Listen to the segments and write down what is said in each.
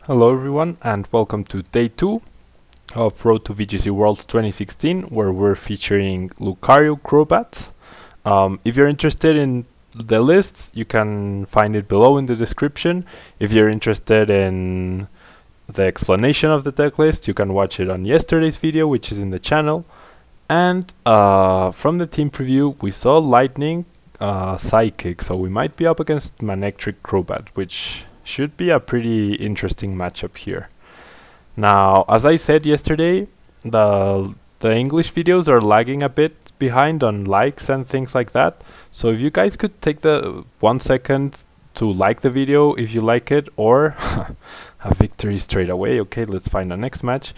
Hello everyone and welcome to day 2 of Road to VGC Worlds 2016, where we're featuring Lucario Crobat. If you're interested in the lists, you can find it below in the description. If you're interested in the explanation of the deck list, you can watch it on yesterday's video, which is in the channel. And from the team preview, we saw Lightning Psychic, so we might be up against Manectrics Crobat, which should be a pretty interesting matchup here. Now, as I said yesterday, the English videos are lagging a bit behind on likes and things like that. So if you guys could take the 1 second to like the video if you like it, or a victory straight away. Okay, let's find the next match.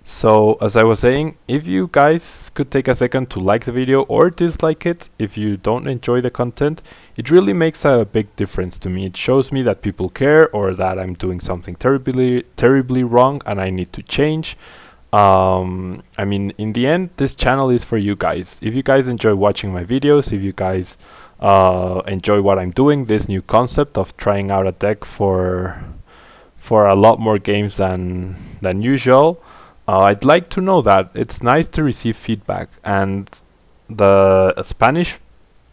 So as I was saying, if you guys could take a second to like the video or dislike it if you don't enjoy the content, it really makes a big difference to me. It shows me that people care, or that I'm doing something terribly wrong and I need to change. I mean, in the end, this channel is for you guys. If you guys enjoy watching my videos, if you guys enjoy what I'm doing, this new concept of trying out a deck for a lot more games than usual, I'd like to know that. It's nice to receive feedback. And the Spanish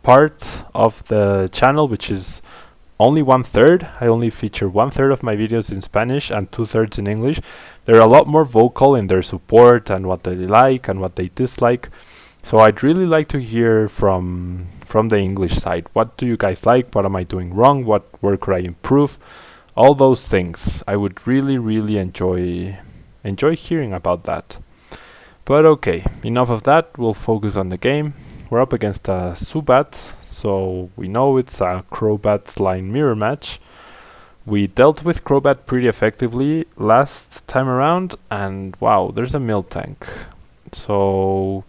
part of the channel, which is only 1/3, I only feature 1/3 of my videos in Spanish and 2/3 in English. They're a lot more vocal in their support and what they like and what they dislike. So I'd really like to hear from the English side. What do you guys like? What am I doing wrong? Where could I improve? All those things. I would really enjoy hearing about that. But okay, enough of that. We'll focus on the game. We're up against a Zubat, so we know it's a Crobat line mirror match. We dealt with Crobat pretty effectively last time around, and wow, there's a Miltank. So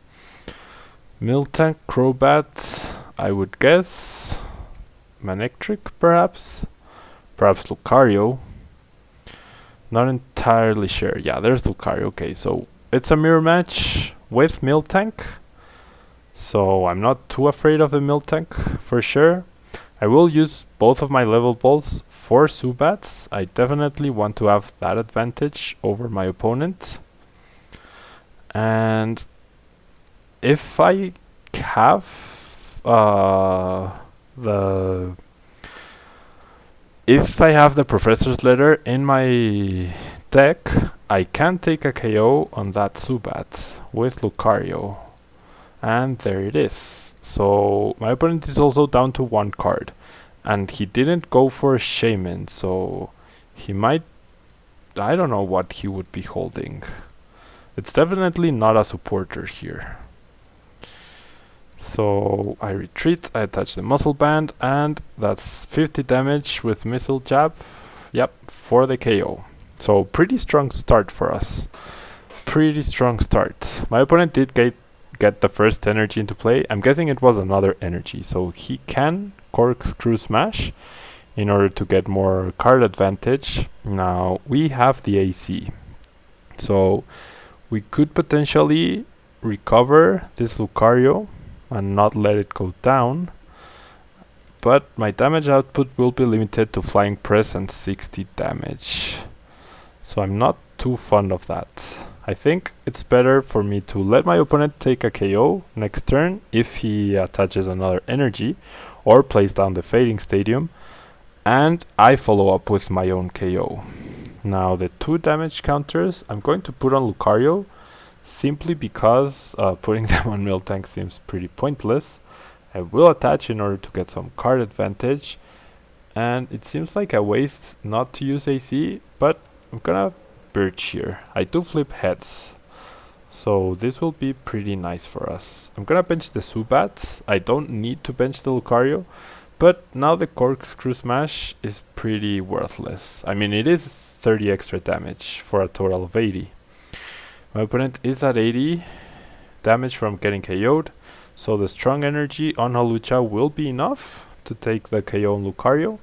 Miltank, Crobat, I would guess Manectrics perhaps Lucario. Not entirely sure. Yeah, there's Lucario. Okay, so it's a mirror match with Miltank. So I'm not too afraid of the Miltank for sure. I will use both of my level balls for Zubats. I definitely want to have that advantage over my opponent. And if I have the Professor's Letter in my deck, I can take a KO on that Zubat with Lucario. And there it is. So my opponent is also down to 1 card. And he didn't go for a Shaman, so he might... I don't know what he would be holding. It's definitely not a supporter here. So I retreat, I attach the Muscle Band, and that's 50 damage with Missile Jab. Yep, for the KO. So pretty strong start for us. Pretty strong start. My opponent did get the first energy into play. I'm guessing it was another energy, so he can Corkscrew Smash in order to get more card advantage. Now we have the AC, so we could potentially recover this Lucario and not let it go down, but my damage output will be limited to Flying Press and 60 damage, so I'm not too fond of that. I think it's better for me to let my opponent take a KO next turn if he attaches another energy or plays down the Fading Stadium, and I follow up with my own KO. Now the 2 damage counters I'm going to put on Lucario, simply because putting them on Miltank seems pretty pointless. I will attach in order to get some card advantage, and it seems like a waste not to use AC, but I'm gonna Birch here. I do flip heads, so this will be pretty nice for us. I'm gonna bench the Zubat. I don't need to bench the Lucario, but now the Corkscrew Smash is pretty worthless. I mean, it is 30 extra damage for a total of 80. My opponent is at 80 damage from getting KO'd, so the strong energy on Hawlucha will be enough to take the KO on Lucario.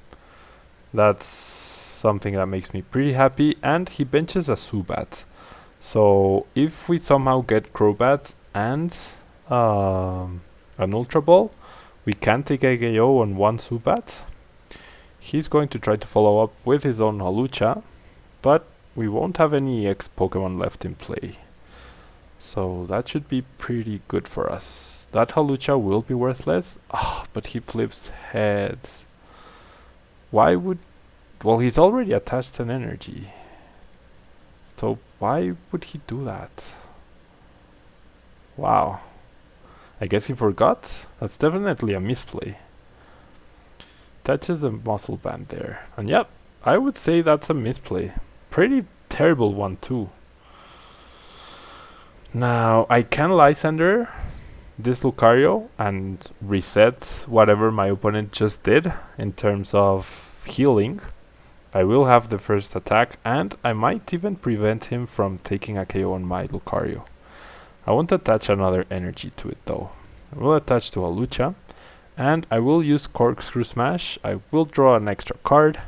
That's something that makes me pretty happy, and he benches a Zubat. So if we somehow get Crobat and an Ultra Ball, we can take a KO on 1 Zubat. He's going to try to follow up with his own Hawlucha, but we won't have any X Pokemon left in play. So that should be pretty good for us. That Hawlucha will be worthless. Ah, but he flips heads. Why would... Well, he's already attached an energy. So why would he do that? Wow. I guess he forgot? That's definitely a misplay. Touches the muscle band there. And yep, I would say that's a misplay. Pretty terrible one too. Now, I can Lysander this Lucario and reset whatever my opponent just did in terms of healing. I will have the first attack, and I might even prevent him from taking a KO on my Lucario. I won't attach another energy to it though. I will attach to Hawlucha, and I will use Corkscrew Smash. I will draw an extra card,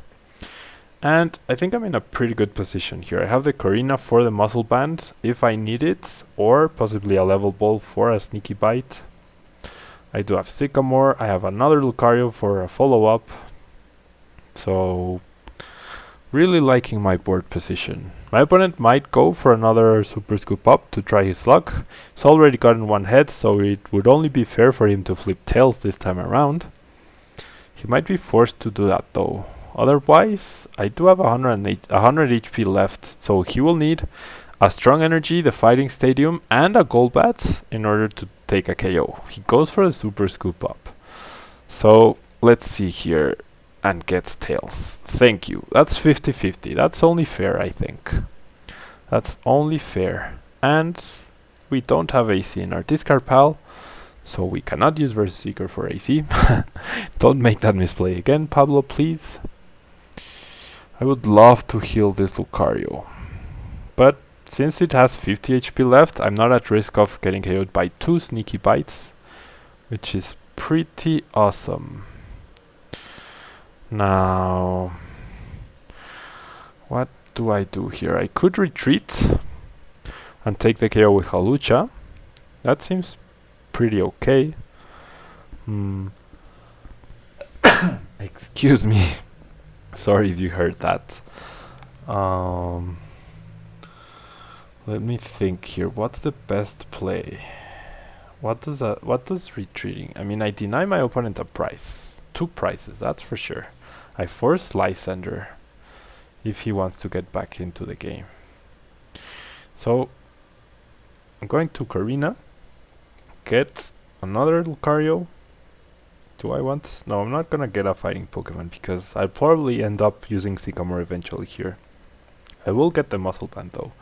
and I think I'm in a pretty good position here. I have the Corina for the Muscle Band if I need it, or possibly a Level Ball for a Sneaky Bite. I do have Sycamore. I have another Lucario for a follow-up. So, really liking my board position. My opponent might go for another Super Scoop Up to try his luck. He's already gotten one head, so it would only be fair for him to flip tails this time around. He might be forced to do that though. Otherwise, I do have 100 HP left, so he will need a Strong Energy, the Fighting Stadium, and a Golbat in order to take a KO. He goes for the Super Scoop Up. So, let's see here. And gets tails. Thank you. That's 50-50. That's only fair, I think. That's only fair. And we don't have AC in our discard pile, so we cannot use Versus Seeker for AC. Don't make that misplay again, Pablo, please. I would love to heal this Lucario, but since it has 50 HP left, I'm not at risk of getting KO'd by 2 Sneaky Bites, which is pretty awesome. Now, what do I do here? I could retreat and take the KO with Hawlucha. That seems pretty okay. Excuse me. Sorry if you heard that. Let me think here. What's the best play? What does retreating? I mean, I deny my opponent a prize. 2 prizes, that's for sure. I force Lysander if he wants to get back into the game. So I'm going to Corina, get another Lucario. Do I want? No, I'm not gonna get a fighting Pokemon because I'll probably end up using Sycamore eventually here. I will get the Muscle Band though.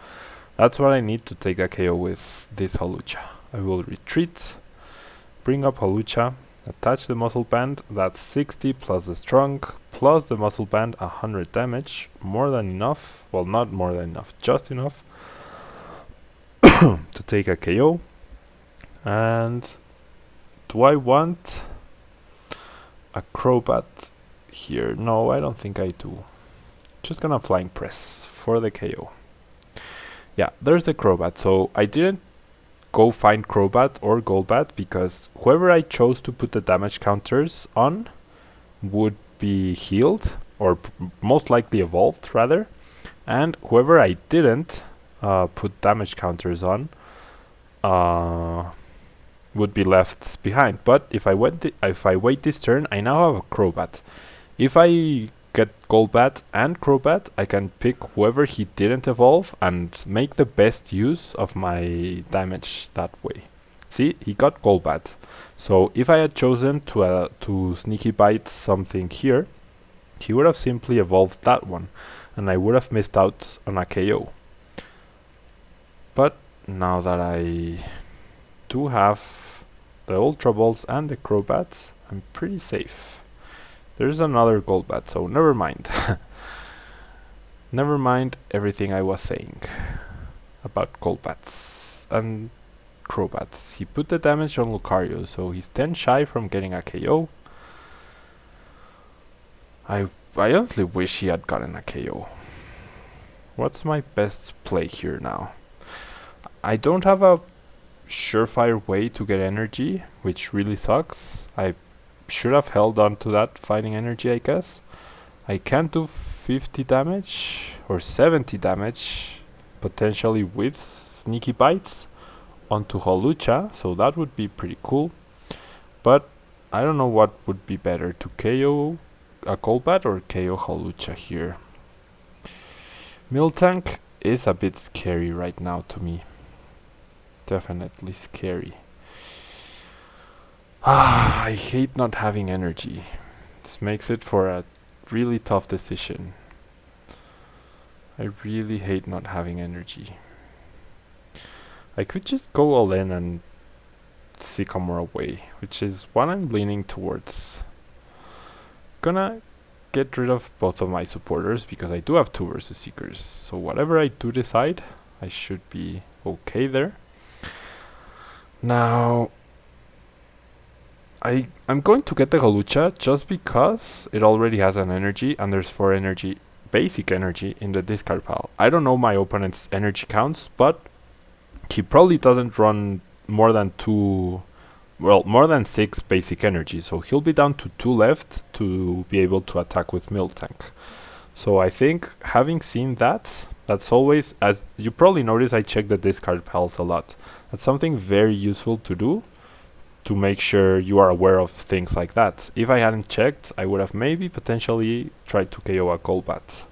That's what I need to take a KO with this Hawlucha. I will retreat, bring up Hawlucha, attach the Muscle Band. That's 60 plus the Strong plus the Muscle Band, 100 damage. More than enough. Well, not more than enough, just enough to take a KO. And do I want a Crobat here? No, I don't think I do. Just gonna Flying Press for the KO. Yeah, there's the Crobat. So I didn't go find Crobat or Golbat because whoever I chose to put the damage counters on would be healed, or most likely evolved rather, and whoever I didn't put damage counters on would be left behind. But if I wait this turn, I now have a Crobat. If I get Golbat and Crobat, I can pick whoever he didn't evolve and make the best use of my damage that way. See, he got Golbat. So if I had chosen to Sneaky Bite something here, he would have simply evolved that one, and I would have missed out on a KO. But now that I do have the Ultra Balls and the Crobat, I'm pretty safe. There's another Golbat, so never mind. Never mind everything I was saying about Golbats and Crobats. He put the damage on Lucario, so he's 10 shy from getting a KO. I honestly wish he had gotten a KO. What's my best play here now? I don't have a surefire way to get energy, which really sucks. I should have held on to that fighting energy, I guess. I can't do 50 damage or 70 damage, potentially with Sneaky Bites, onto Hawlucha, so that would be pretty cool. But I don't know what would be better, to KO a Crobat or KO Hawlucha here. Miltank is a bit scary right now to me. Definitely scary. I hate not having energy. This makes it for a really tough decision. I really hate not having energy. I could just go all in and Sycamore away, which is what I'm leaning towards. Gonna get rid of both of my supporters because I do have 2 versus Seekers. So whatever I do decide, I should be okay there. Now, I'm going to get the Hawlucha just because it already has an energy and there's 4 energy, basic energy in the discard pile. I don't know my opponent's energy counts, but he probably doesn't run more than 6 basic energy, so he'll be down to 2 left to be able to attack with Miltank. So I think having seen that, that's always, as you probably notice, I check the discard piles a lot. That's something very useful to do, to make sure you are aware of things like that. If I hadn't checked, I would have maybe potentially tried to KO a Crobat.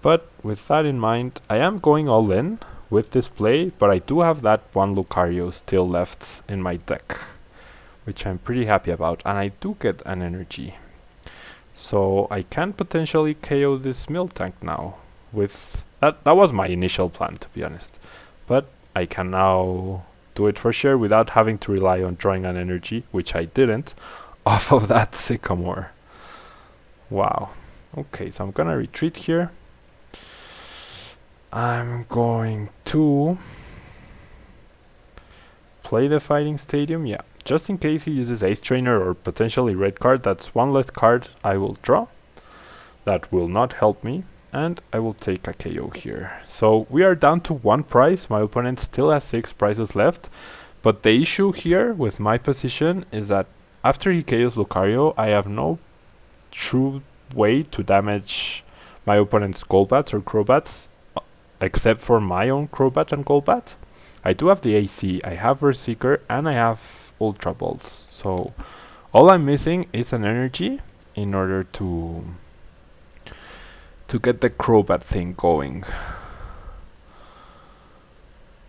But with that in mind, I am going all in with this play, but I do have that one Lucario still left in my deck, which I'm pretty happy about, and I do get an energy. So I can potentially KO this Miltank now. With that was my initial plan, to be honest. But I can now do it for sure without having to rely on drawing an energy, which I didn't, off of that Sycamore. Wow. Okay, so I'm gonna retreat here. I'm going to play the Fighting Stadium, yeah. Just in case he uses Ace Trainer or potentially red card, that's 1 less card I will draw. That will not help me, and I will take a KO here. So we are down to 1 prize. My opponent still has 6 prizes left, but the issue here with my position is that after he KOs Lucario, I have no true way to damage my opponent's Golbats or Crobats, except for my own Crobat and Golbat. I do have the AC, I have Verseeker, and I have Ultra Balls. So all I'm missing is an energy in order to get the Crobat thing going.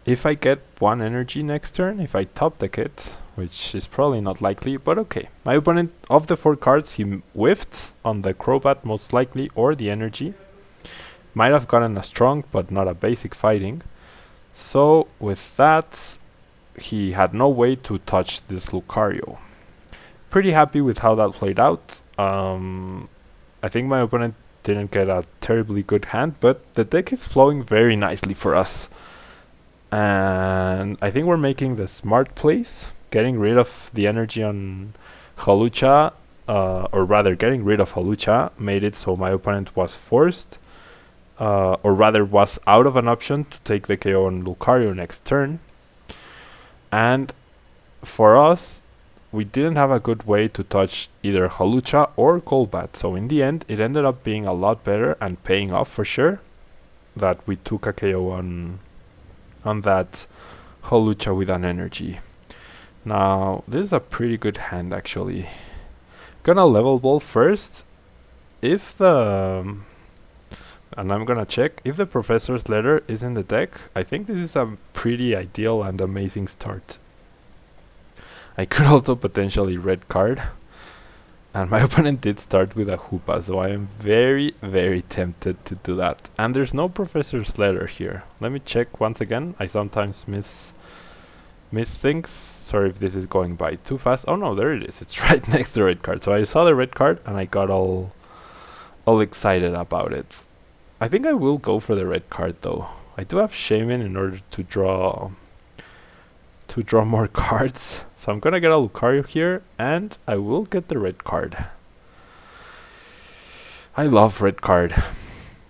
If I get 1 energy next turn, if I top deck it, which is probably not likely, but okay. My opponent, of the 4 cards, he whiffed on the Crobat most likely, or the energy. Might have gotten a strong, but not a basic fighting. So with that, he had no way to touch this Lucario. Pretty happy with how that played out. I think my opponent didn't get a terribly good hand, but the deck is flowing very nicely for us. And I think we're making the smart plays, getting rid of the energy on Hawlucha, or rather getting rid of Hawlucha made it so my opponent was forced, or rather was out of an option to take the KO on Lucario next turn. And for us, we didn't have a good way to touch either Hawlucha or Golbat, so in the end it ended up being a lot better and paying off for sure that we took a KO on that Hawlucha with an energy. Now this is a pretty good hand actually. Gonna level ball first. If the and I'm gonna check if the Professor's Letter is in the deck. I think this is a pretty ideal and amazing start. I could also potentially red card, and my opponent did start with a Hoopa, so I am very, very tempted to do that. And there's no Professor's Letter here. Let me check once again. I sometimes miss things. Sorry if this is going by too fast. Oh no, there it is. It's right next to the red card. So I saw the red card and I got all excited about it. I think I will go for the red card though. I do have Shaman in order to draw more cards. So I'm gonna get a Lucario here, and I will get the red card. I love red card.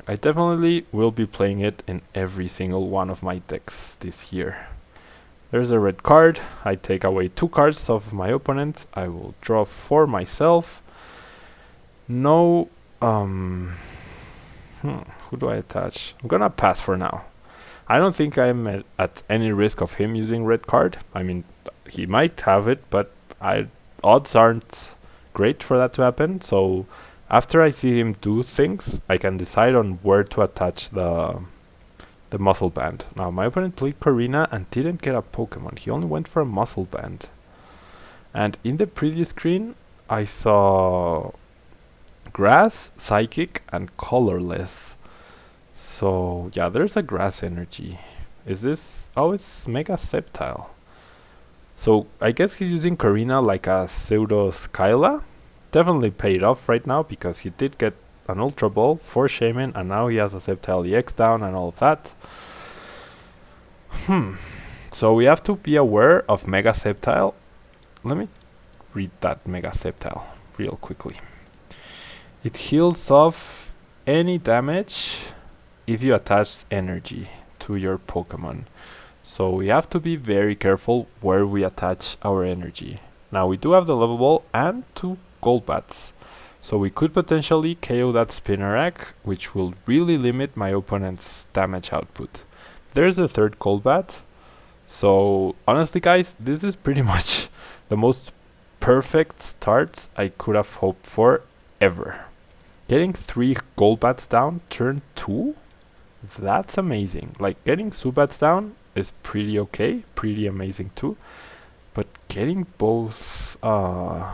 I definitely will be playing it in every single one of my decks this year. There's a red card. I take away 2 cards off of my opponent. I will draw 4 myself. No Who do I attach? I'm gonna pass for now. I don't think I'm at any risk of him using red card. I mean, he might have it, but odds aren't great for that to happen. So after I see him do things, I can decide on where to attach the muscle band. Now my opponent played Karina and didn't get a Pokemon. He only went for a muscle band. And in the previous screen, I saw grass, psychic, and colorless. So yeah, there's a grass energy. Is this? Oh, it's Mega Sceptile. So I guess he's using Karina like a pseudo Skyla. Definitely paid off right now because he did get an Ultra Ball for Shaman, and now he has a Sceptile EX down and all of that. So we have to be aware of Mega Sceptile. Let me read that Mega Sceptile real quickly. It heals off any damage if you attach energy to your Pokemon. So we have to be very careful where we attach our energy. Now we do have the Level Ball and 2 Golbats. So we could potentially KO that Spinnerack, which will really limit my opponent's damage output. There's a third Golbat. So honestly guys, this is pretty much the most perfect start I could have hoped for ever. Getting 3 Golbats down turn 2? That's amazing. Like, getting Zubats down is pretty okay, pretty amazing too. But getting both of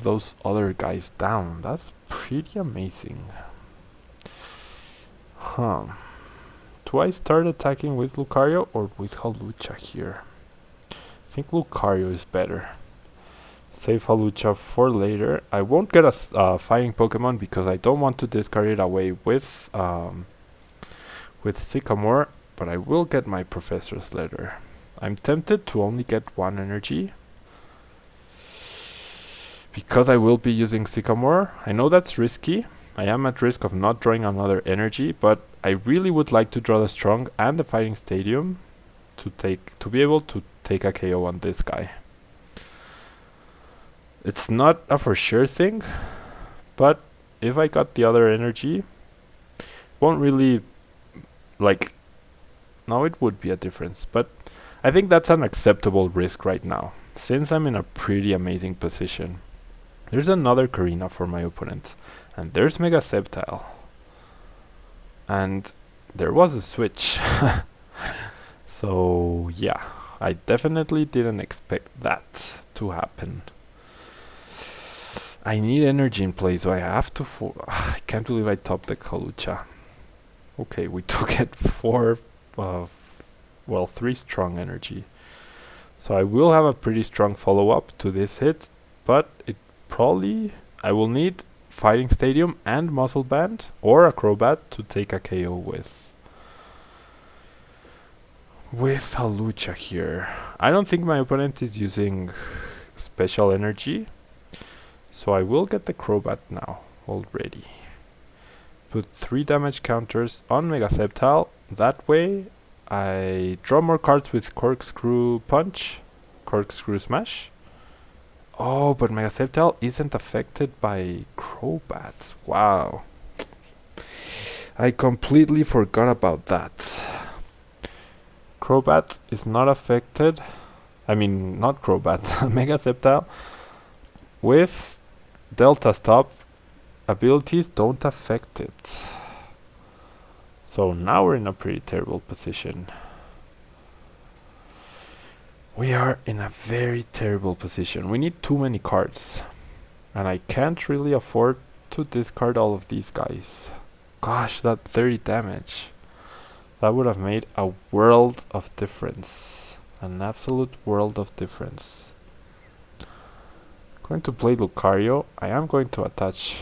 those other guys down, that's pretty amazing. Do I start attacking with Lucario or with Hawlucha here? I think Lucario is better. Save Hawlucha for later. I won't get a fighting Pokemon because I don't want to discard it away with Sycamore, but I will get my Professor's Letter. I'm tempted to only get 1 energy because I will be using Sycamore. I know that's risky. I am at risk of not drawing another energy, but I really would like to draw the Strong and the Fighting Stadium to be able to take a KO on this guy. It's not a for sure thing, but if I got the other energy, won't really, like, no, it would be a difference, but I think that's an acceptable risk right now, since I'm in a pretty amazing position. There's another Karina for my opponent, and there's Mega Sceptile. And there was a switch. So yeah, I definitely didn't expect that to happen. I need energy in play, so I have to I can't believe I top decked Hawlucha. Okay, we took it 3 strong energy. So I will have a pretty strong follow-up to this hit, but I will need Fighting Stadium and Muscle Band or a Crobat to take a KO with Hawlucha here. I don't think my opponent is using special energy, so I will get the Crobat now already. Put 3 damage counters on Mega Sceptile. That way I draw more cards with Corkscrew Punch, Corkscrew Smash. Oh, but Mega Sceptile isn't affected by Crobats. Wow. I completely forgot about that. Crobat is not affected. I mean, not Crobat. Mega Sceptile with Delta Stop abilities don't affect it. So now we're in a pretty terrible position. We are in a very terrible position. We need too many cards. And I can't really afford to discard all of these guys. Gosh, that 30 damage. That would have made a world of difference. An absolute world of difference. Going to play Lucario. I am going to attach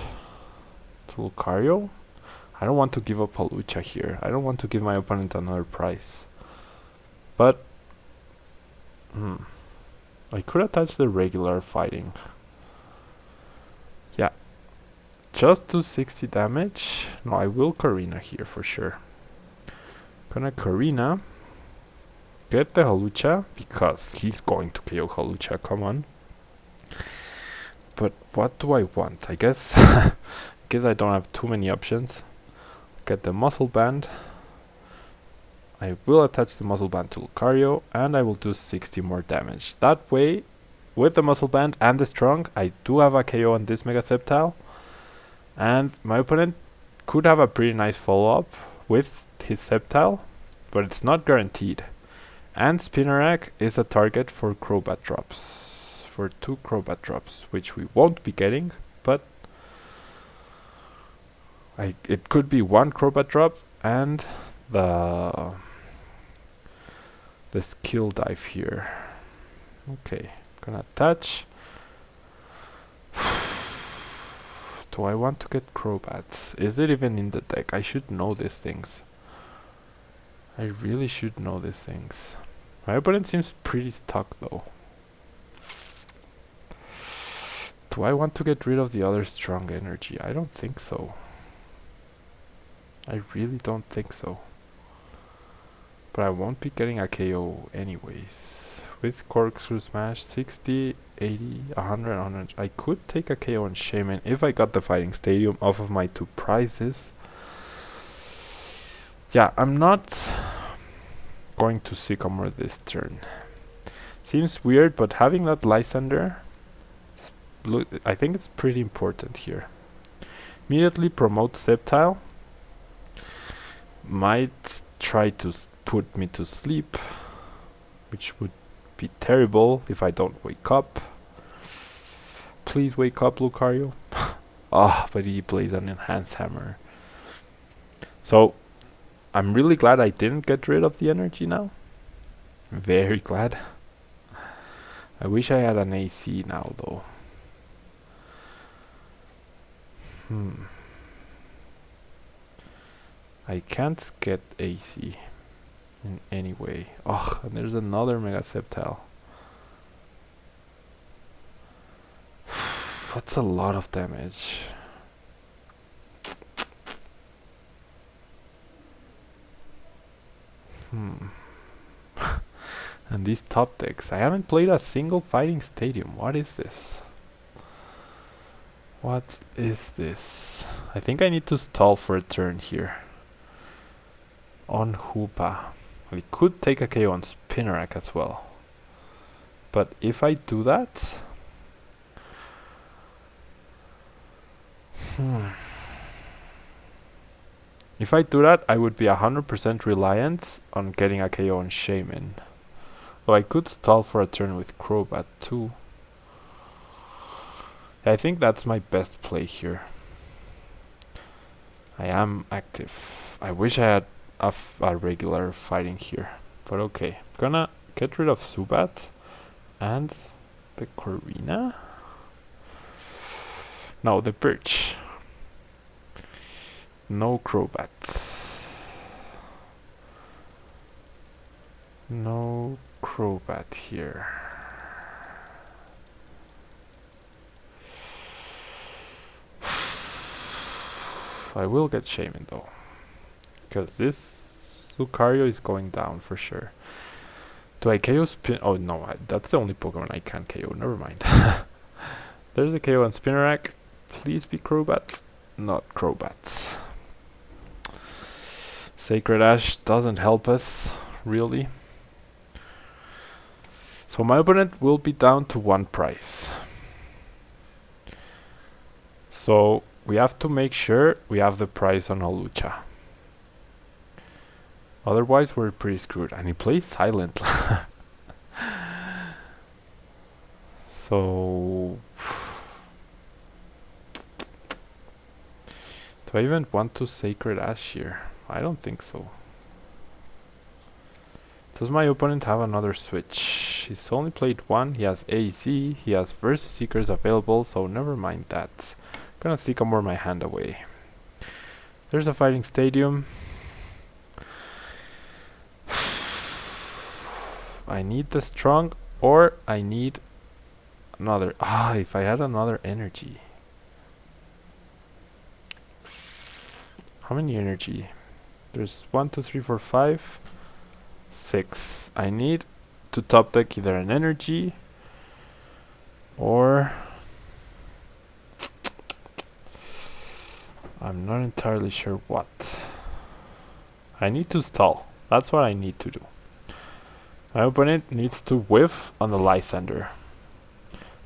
to Lucario. I don't want to give up Hawlucha here. I don't want to give my opponent another prize. But I could attach the regular fighting. Yeah. Just do 60 damage. No, I will Karina here for sure. Gonna Karina. Get the Hawlucha because he's going to KO Hawlucha. Come on. But what do I want? I guess I don't have too many options. Get the muscle band. I will attach the muscle band to Lucario, and I will do 60 more damage. That way, with the muscle band and the strong, I do have a KO on this Mega Sceptile. And my opponent could have a pretty nice follow-up with his Sceptile, but it's not guaranteed. And Spinnerack is a target for Crobat drops. For 2 Crobat drops, which we won't be getting, but it could be 1 Crobat drop and the skill dive here. Okay, gonna attach. Do I want to get Crobats? Is it even in the deck? I should know these things. I really should know these things. My opponent seems pretty stuck though. Do I want to get rid of the other strong energy? I don't think so. I really don't think so. But I won't be getting a KO anyways. With Corkscrew Smash, 60, 80, 100, 100. I could take a KO on Shaman if I got the Fighting Stadium off of my 2 prizes. Yeah, I'm not going to Sycamore this turn. Seems weird, but having that Lysander, I think it's pretty important here. Immediately promote Sceptile. Might try to put me to sleep, which would be terrible if I don't wake up. Please wake up, Lucario. But he plays an Enhanced Hammer. So, I'm really glad I didn't get rid of the energy now. Very glad. I wish I had an AC now, though. I can't get AC in any way. Oh, and there's another Mega Sceptile. That's a lot of damage. And these top decks. I haven't played a single Fighting Stadium. What is this? What is this? I think I need to stall for a turn here. On Hoopa. We could take a KO on Spinnerack as well. But if I do that... If I do that, I would be 100% reliant on getting a KO on Shaman. So I could stall for a turn with Crobat too. I think that's my best play here. I am active. I wish I had a regular fighting here. But okay. Gonna get rid of Zubat and the Corvina. No, the Birch. No Crobat. No Crobat here. I will get Shaman though, because this Lucario is going down for sure. Do I KO Spin? Oh no, that's the only Pokemon I can't KO. Never mind. There's a KO on Spinnerack. Please be Crobat, not Crobat. Sacred Ash doesn't help us, really. So my opponent will be down to 1 prize. So we have to make sure we have the prize on Hawlucha. Otherwise we're pretty screwed. And he plays silent. So... do I even want to Sacred Ash here? I don't think so. Does my opponent have another switch? He's only played 1, he has AC, he has Versus Seekers available, so never mind that. Gonna Sycamore my hand away. There's a Fighting Stadium. I need the strong, or I need another. If I had another energy. How many energy? There's 1, 2, 3, 4, 5, 6. I need to top deck either an energy or I'm not entirely sure what. I need to stall. That's what I need to do. My opponent needs to whiff on the Lysander.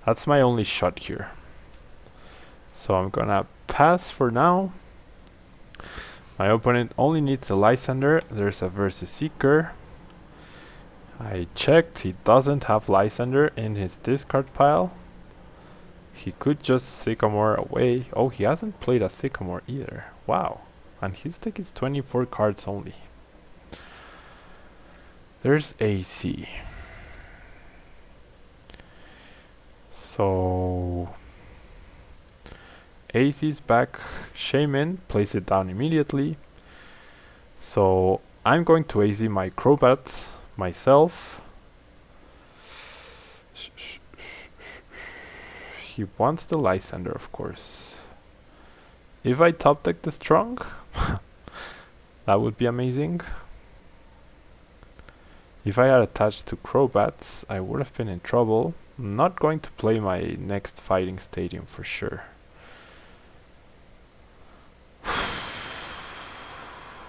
That's my only shot here. So I'm gonna pass for now. My opponent only needs a Lysander. There's a Versus Seeker. I checked, he doesn't have Lysander in his discard pile. He could just Sycamore away. Oh, he hasn't played a Sycamore either. Wow. And his deck is 24 cards only. There's AC. So AC's back. Shaman, place it down immediately. So I'm going to AC my Crobat myself. He wants the Lysander, of course. If I top deck the Strong, that would be amazing. If I had attached to Crobats, I would have been in trouble. I'm not going to play my next Fighting Stadium for sure.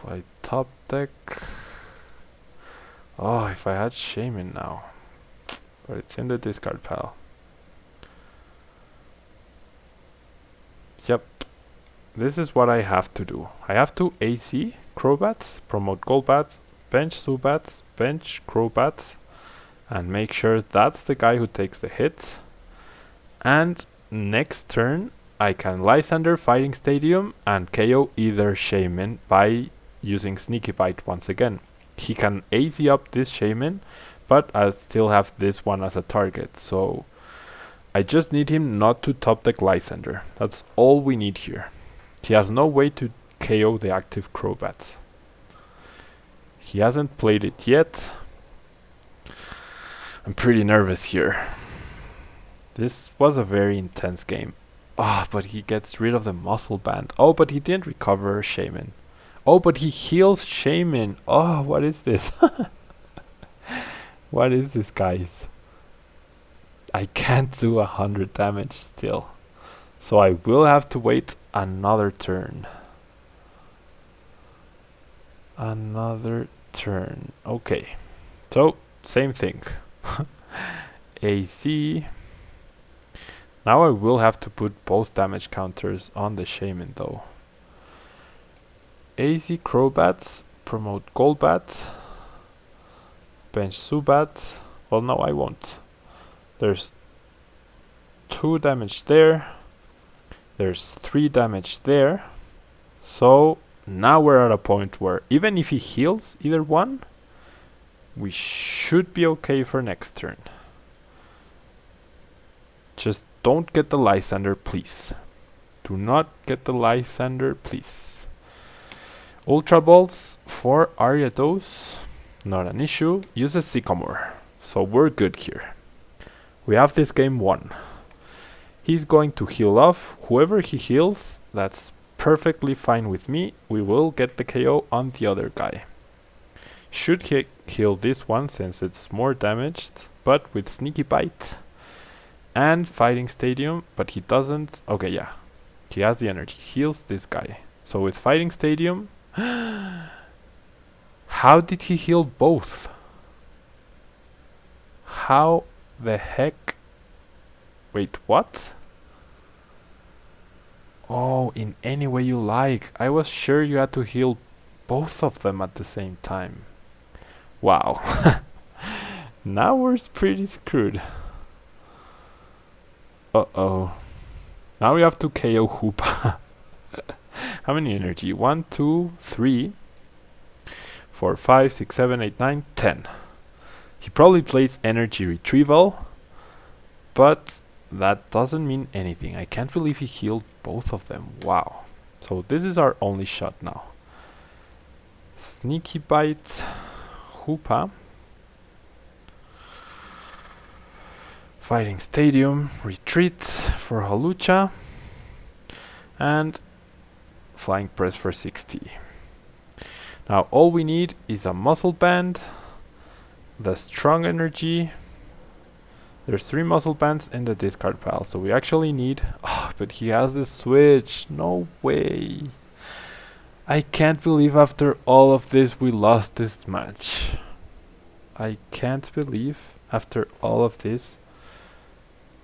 I top deck. Oh, if I had Shaman now. But it's in the discard pile. Yep. This is what I have to do. I have to AC Crobats, promote Golbats, bench Zubats, bench Crobats, and make sure that's the guy who takes the hit. And next turn, I can Lysander Fighting Stadium and KO either Shaman by using Sneaky Bite once again. He can AC up this Shaman, but I still have this one as a target, so I just need him not to top deck Lysander. That's all we need here. He has no way to KO the active Crobat. He hasn't played it yet. I'm pretty nervous here. This was a very intense game. Ah, but he gets rid of the muscle band. Oh, but he didn't recover Shaman. Oh, but he heals Shaman. Oh, what is this? What is this, guys? I can't do 100 damage still. So I will have to wait another turn. Another turn. Okay. So, same thing. AC. Now I will have to put both damage counters on the Shaman though. AC Crobats, promote Golbat, bench Zubat. Well, no, I won't. There's 2 damage there. There's 3 damage there. So now we're at a point where even if he heals either one, we should be okay for next turn. Just don't get the Lysander, please. Do not get the Lysander, please. Ultra Balls for Ariados, not an issue. Use a Sycamore, so we're good here. We have this game won. He's going to heal off. Whoever he heals, that's perfectly fine with me. We will get the KO on the other guy. Should he heal this one since it's more damaged, but with Sneaky Bite and Fighting Stadium, but he doesn't. Okay, yeah, he has the energy. Heals this guy. So with Fighting Stadium, how did he heal both? How the heck? Wait, what? Oh, in any way you like. I was sure you had to heal both of them at the same time. Wow. Now we're pretty screwed. Uh-oh. Now we have to KO Hoopa. How many energy? 1, 2, 3, 4, 5, 6, 7, 8, 9, 10. He probably plays energy retrieval, but that doesn't mean anything. I can't believe he healed both of them. Wow. So this is our only shot now. Sneaky Bite, Hoopa, Fighting Stadium, Retreat for Hawlucha, and Flying Press for 60. Now all we need is a Muscle Band, the Strong Energy. There's 3 Muscle Bands in the discard pile, so we actually need... Oh, but he has the switch. No way. I can't believe after all of this we lost this match. I can't believe after all of this.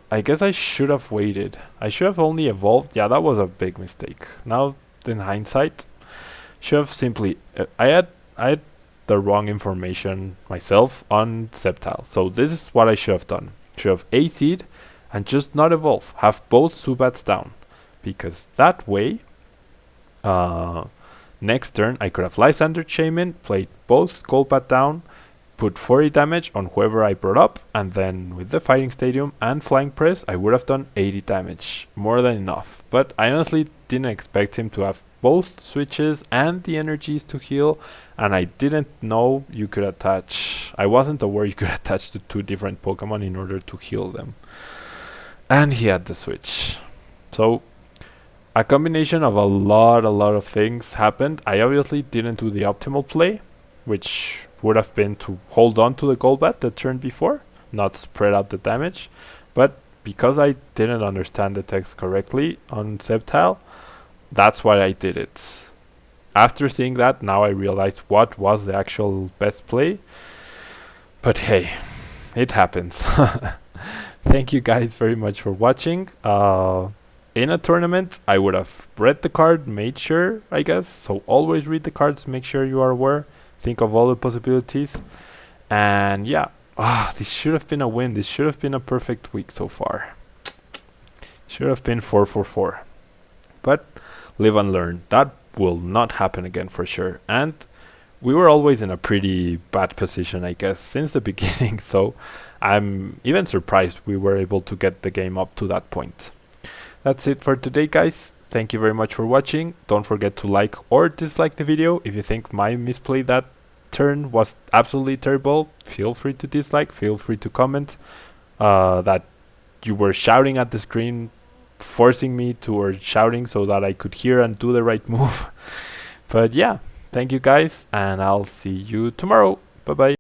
I guess I should have waited. I should have only evolved. Yeah, that was a big mistake. Now, in hindsight, should have simply... I had the wrong information myself on Sceptile. So this is what I should have done. Should have AC'd and just not evolve. Have both Zubats down. Because that way... next turn, I could have Lysander Shaman, played both Golbat down, put 40 damage on whoever I brought up, and then with the Fighting Stadium and Flying Press, I would have done 80 damage. More than enough. But I honestly didn't expect him to have both switches and the energies to heal, and I didn't know you could attach... I wasn't aware you could attach to 2 different Pokemon in order to heal them. And he had the switch. So... a combination of a lot of things happened. I obviously didn't do the optimal play, which would have been to hold on to the Golbat the turn before, not spread out the damage. But because I didn't understand the text correctly on Sceptile, that's why I did it. After seeing that, now I realized what was the actual best play. But hey, it happens. Thank you guys very much for watching. In a tournament, I would have read the card, made sure, I guess. So always read the cards, make sure you are aware. Think of all the possibilities. And yeah, this should have been a win. This should have been a perfect week so far. Should have been 4-4-4. But live and learn. That will not happen again for sure. And we were always in a pretty bad position, I guess, since the beginning. So I'm even surprised we were able to get the game up to that point. That's it for today, guys. Thank you very much for watching. Don't forget to like or dislike the video. If you think my misplay that turn was absolutely terrible, feel free to dislike, feel free to comment that you were shouting at the screen, forcing me to, or shouting so that I could hear and do the right move. But yeah, thank you guys, and I'll see you tomorrow. Bye bye.